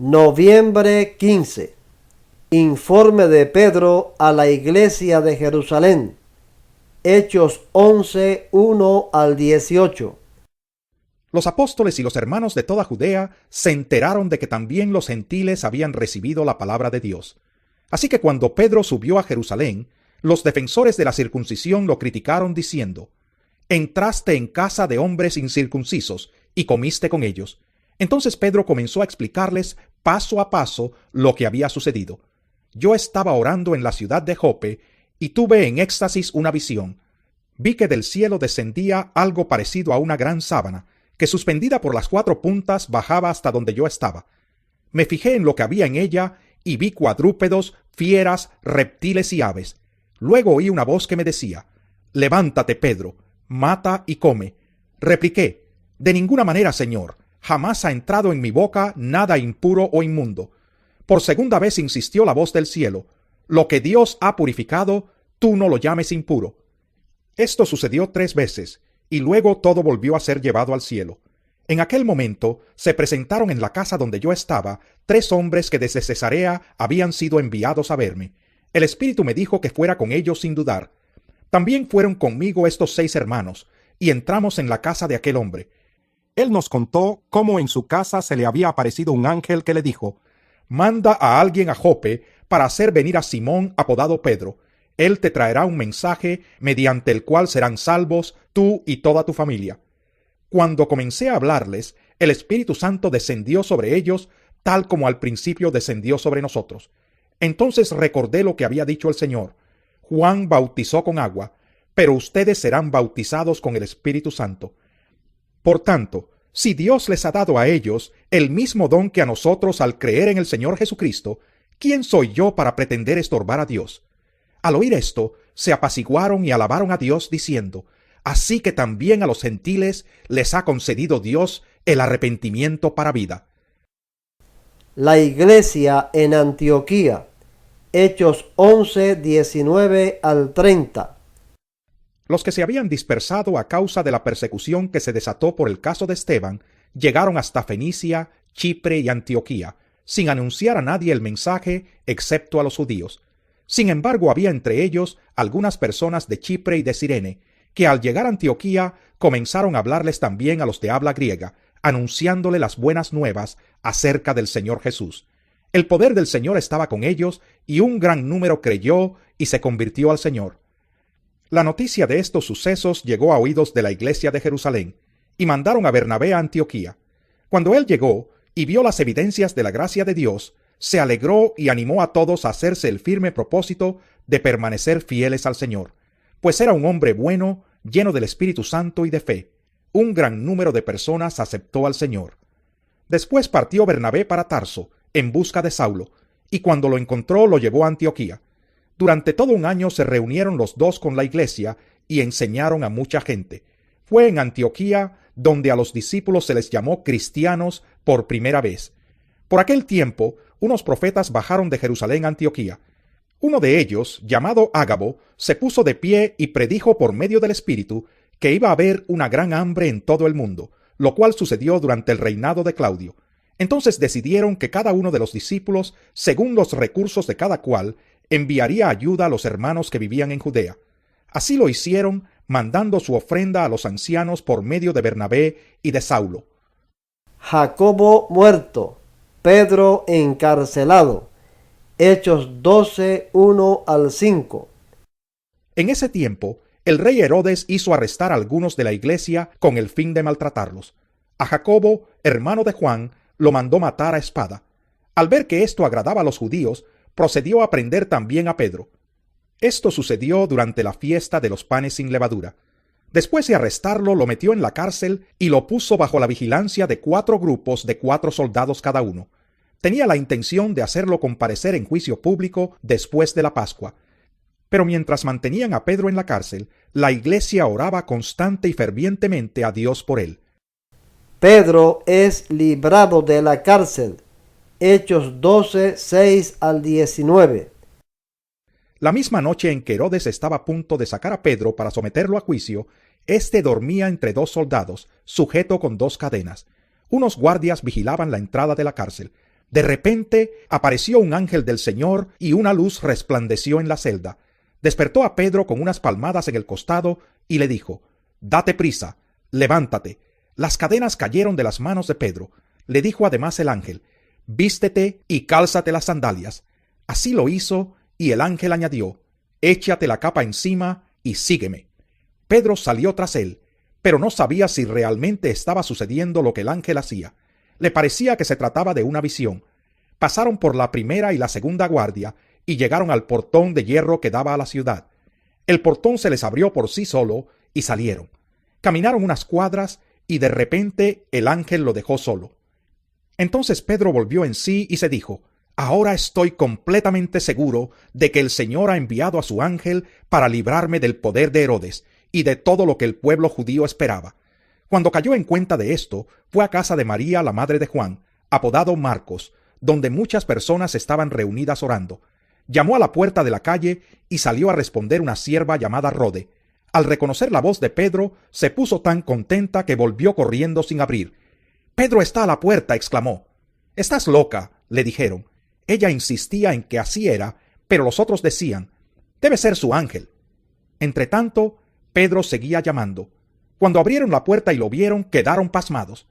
Noviembre 15. Informe de Pedro a la iglesia de Jerusalén. Hechos 11, 1 al 18. Los apóstoles y los hermanos de toda Judea se enteraron de que también los gentiles habían recibido la palabra de Dios. Así que cuando Pedro subió a Jerusalén, los defensores de la circuncisión lo criticaron diciendo: «Entraste en casa de hombres incircuncisos y comiste con ellos». Entonces Pedro comenzó a explicarles paso a paso lo que había sucedido. «Yo estaba orando en la ciudad de Jope y tuve en éxtasis una visión. Vi que del cielo descendía algo parecido a una gran sábana, que suspendida por las 4 puntas bajaba hasta donde yo estaba. Me fijé en lo que había en ella y vi cuadrúpedos, fieras, reptiles y aves. Luego oí una voz que me decía: «Levántate, Pedro, mata y come». Repliqué: «De ninguna manera, Señor, jamás ha entrado en mi boca nada impuro o inmundo». Por segunda vez insistió la voz del cielo: «Lo que Dios ha purificado, tú no lo llames impuro». Esto sucedió 3 veces, y luego todo volvió a ser llevado al cielo. En aquel momento se presentaron en la casa donde yo estaba 3 hombres que desde Cesarea habían sido enviados a verme. El Espíritu me dijo que fuera con ellos sin dudar. También fueron conmigo estos 6 hermanos, y entramos en la casa de aquel hombre. Él nos contó cómo en su casa se le había aparecido un ángel que le dijo: «Manda a alguien a Jope para hacer venir a Simón, apodado Pedro. Él te traerá un mensaje mediante el cual serán salvos tú y toda tu familia». Cuando comencé a hablarles, el Espíritu Santo descendió sobre ellos, tal como al principio descendió sobre nosotros. Entonces recordé lo que había dicho el Señor: «Juan bautizó con agua, pero ustedes serán bautizados con el Espíritu Santo». Por tanto, si Dios les ha dado a ellos el mismo don que a nosotros al creer en el Señor Jesucristo, ¿quién soy yo para pretender estorbar a Dios? Al oír esto, se apaciguaron y alabaron a Dios diciendo: «Así que también a los gentiles les ha concedido Dios el arrepentimiento para vida». La iglesia en Antioquía. Hechos 11, 19 al 30. Los que se habían dispersado a causa de la persecución que se desató por el caso de Esteban llegaron hasta Fenicia, Chipre y Antioquía, sin anunciar a nadie el mensaje excepto a los judíos. Sin embargo, había entre ellos algunas personas de Chipre y de Cirene, que al llegar a Antioquía comenzaron a hablarles también a los de habla griega, anunciándole las buenas nuevas acerca del Señor Jesús. El poder del Señor estaba con ellos, y un gran número creyó y se convirtió al Señor. La noticia de estos sucesos llegó a oídos de la iglesia de Jerusalén, y mandaron a Bernabé a Antioquía. Cuando él llegó y vio las evidencias de la gracia de Dios, se alegró y animó a todos a hacerse el firme propósito de permanecer fieles al Señor, pues era un hombre bueno, lleno del Espíritu Santo y de fe. Un gran número de personas aceptó al Señor. Después partió Bernabé para Tarso, en busca de Saulo, y cuando lo encontró lo llevó a Antioquía. Durante todo un año se reunieron los dos con la iglesia y enseñaron a mucha gente. Fue en Antioquía donde a los discípulos se les llamó cristianos por primera vez. Por aquel tiempo, unos profetas bajaron de Jerusalén a Antioquía. Uno de ellos, llamado Ágabo, se puso de pie y predijo por medio del Espíritu que iba a haber una gran hambre en todo el mundo, lo cual sucedió durante el reinado de Claudio. Entonces decidieron que cada uno de los discípulos, según los recursos de cada cual, enviaría ayuda a los hermanos que vivían en Judea. Así lo hicieron, mandando su ofrenda a los ancianos por medio de Bernabé y de Saulo. Jacobo muerto, Pedro encarcelado. Hechos 12, 1 al 5. En ese tiempo, el rey Herodes hizo arrestar a algunos de la iglesia con el fin de maltratarlos. A Jacobo, hermano de Juan, lo mandó matar a espada. Al ver que esto agradaba a los judíos, procedió a prender también a Pedro. Esto sucedió durante la fiesta de los panes sin levadura. Después de arrestarlo, lo metió en la cárcel y lo puso bajo la vigilancia de 4 grupos de 4 soldados cada uno. Tenía la intención de hacerlo comparecer en juicio público después de la Pascua. Pero mientras mantenían a Pedro en la cárcel, la iglesia oraba constante y fervientemente a Dios por él. Pedro es librado de la cárcel. Hechos 12, 6 al 19. La misma noche en que Herodes estaba a punto de sacar a Pedro para someterlo a juicio, éste dormía entre 2 soldados, sujeto con 2 cadenas. Unos guardias vigilaban la entrada de la cárcel. De repente apareció un ángel del Señor y una luz resplandeció en la celda. Despertó a Pedro con unas palmadas en el costado y le dijo: «Date prisa, levántate». Las cadenas cayeron de las manos de Pedro. Le dijo además el ángel: «Vístete y cálzate las sandalias». Así lo hizo, y el ángel añadió: «Échate la capa encima y sígueme». Pedro salió tras él, pero no sabía si realmente estaba sucediendo lo que el ángel hacía. Le parecía que se trataba de una visión. Pasaron por la primera y la segunda guardia y llegaron al portón de hierro que daba a la ciudad. El portón se les abrió por sí solo y salieron. Caminaron unas cuadras y de repente el ángel lo dejó solo. Entonces Pedro volvió en sí y se dijo: «Ahora estoy completamente seguro de que el Señor ha enviado a su ángel para librarme del poder de Herodes y de todo lo que el pueblo judío esperaba». Cuando cayó en cuenta de esto, fue a casa de María, la madre de Juan, apodado Marcos, donde muchas personas estaban reunidas orando. Llamó a la puerta de la calle y salió a responder una sierva llamada Rode. Al reconocer la voz de Pedro, se puso tan contenta que volvió corriendo sin abrir. «¡Pedro está a la puerta!», exclamó. «Estás loca», le dijeron. Ella insistía en que así era, pero los otros decían: «Debe ser su ángel». Entretanto, Pedro seguía llamando. Cuando abrieron la puerta y lo vieron, quedaron pasmados.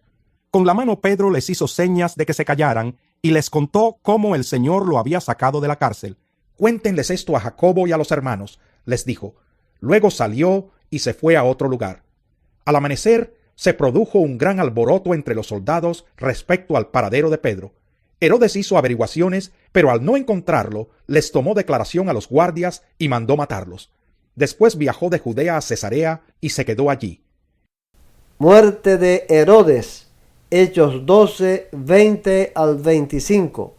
Con la mano Pedro les hizo señas de que se callaran y les contó cómo el Señor lo había sacado de la cárcel. «Cuéntenles esto a Jacobo y a los hermanos», les dijo. Luego salió y se fue a otro lugar. Al amanecer se produjo un gran alboroto entre los soldados respecto al paradero de Pedro. Herodes hizo averiguaciones, pero al no encontrarlo, les tomó declaración a los guardias y mandó matarlos. Después viajó de Judea a Cesarea y se quedó allí. Muerte de Herodes. Hechos 12, 20 al 25.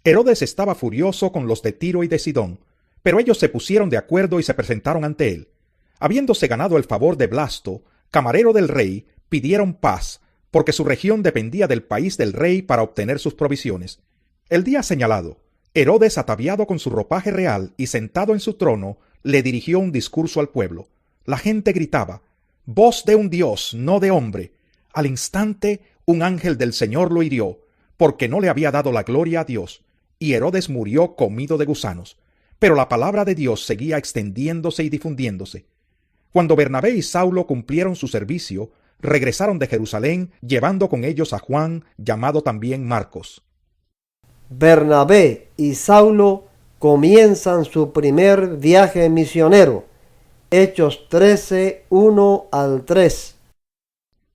Herodes estaba furioso con los de Tiro y de Sidón, pero ellos se pusieron de acuerdo y se presentaron ante él. Habiéndose ganado el favor de Blasto, camarero del rey, pidieron paz, porque su región dependía del país del rey para obtener sus provisiones. El día señalado, Herodes, ataviado con su ropaje real y sentado en su trono, le dirigió un discurso al pueblo. La gente gritaba: «Voz de un Dios, no de hombre». Al instante, un ángel del Señor lo hirió, porque no le había dado la gloria a Dios, y Herodes murió comido de gusanos. Pero la palabra de Dios seguía extendiéndose y difundiéndose. Cuando Bernabé y Saulo cumplieron su servicio, regresaron de Jerusalén, llevando con ellos a Juan, llamado también Marcos. Bernabé y Saulo comienzan su primer viaje misionero. Hechos 13, 1 al 3.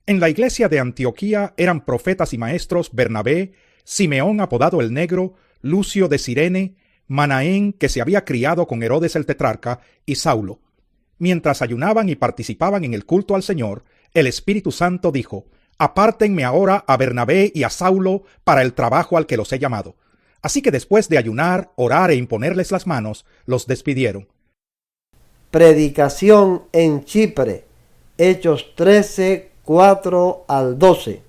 En la iglesia de Antioquía eran profetas y maestros Bernabé, Simeón apodado el Negro, Lucio de Cirene, Manaén, que se había criado con Herodes el tetrarca, y Saulo. Mientras ayunaban y participaban en el culto al Señor, el Espíritu Santo dijo: «Apártenme ahora a Bernabé y a Saulo para el trabajo al que los he llamado». Así que después de ayunar, orar e imponerles las manos, los despidieron. Predicación en Chipre. Hechos 13, 4 al 12.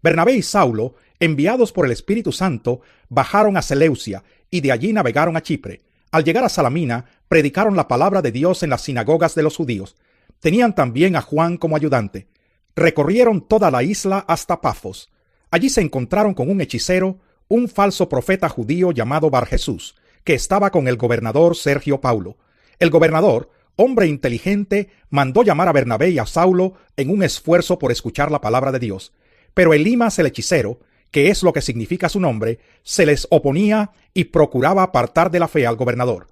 Bernabé y Saulo, enviados por el Espíritu Santo, bajaron a Seleucia y de allí navegaron a Chipre. Al llegar a Salamina, predicaron la palabra de Dios en las sinagogas de los judíos. Tenían también a Juan como ayudante. Recorrieron toda la isla hasta Pafos. Allí se encontraron con un hechicero, un falso profeta judío llamado Barjesús, que estaba con el gobernador Sergio Paulo. El gobernador, hombre inteligente, mandó llamar a Bernabé y a Saulo en un esfuerzo por escuchar la palabra de Dios. Pero Elimas el hechicero, que es lo que significa su nombre, se les oponía y procuraba apartar de la fe al gobernador.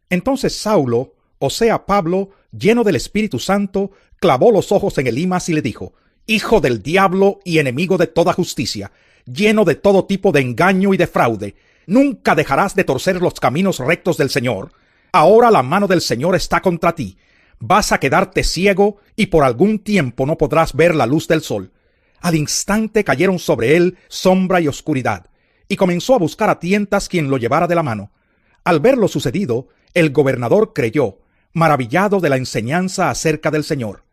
Entonces Saulo, o sea Pablo, lleno del Espíritu Santo, clavó los ojos en Elimas y le dijo: «Hijo del diablo y enemigo de toda justicia, lleno de todo tipo de engaño y de fraude, ¿nunca dejarás de torcer los caminos rectos del Señor? Ahora la mano del Señor está contra ti. Vas a quedarte ciego y por algún tiempo no podrás ver la luz del sol». Al instante cayeron sobre él sombra y oscuridad, y comenzó a buscar a tientas quien lo llevara de la mano. Al ver lo sucedido, el gobernador creyó, maravillado de la enseñanza acerca del Señor.